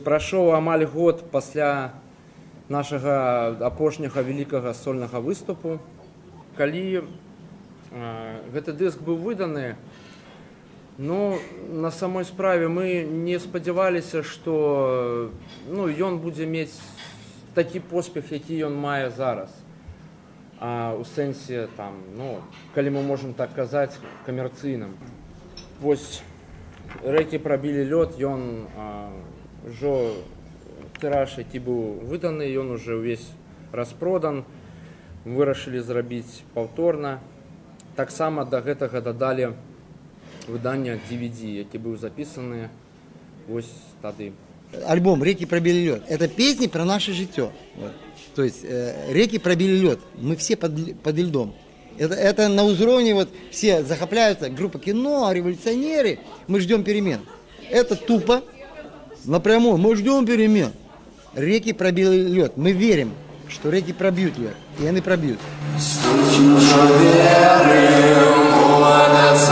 Прайшоў амаль год пасля нашага апошняга вялікага сольнага выступу. Калі гэты дыск быў выданы, ну, на самой справе мы не спадзяваліся, што ён будзе мець такі поспех, які ён мае зараз. У сэнсе, калі мы можам так казаць, камерцыйным. Вось рэкі прабілі лёд, ён ўжо тыраж, які быў выданы, ён уже ўвесь распродан, вырашылі зрабіць паўторна. Таксама да гэтага дадалі выдання DVD, які быў запісаны вось тады. Альбом «Реки пробили лед» — это песни про наше житё. Вот. То есть реки пробили лед, мы все под льдом. Это на уровне, вот все захопляются, группа «Кино», революционеры, мы ждем перемен. Это тупо, напрямую, мы ждем перемен. Реки пробили лед, мы верим, что реки пробьют лед, и они пробьют. Стучим, что верим, молодец,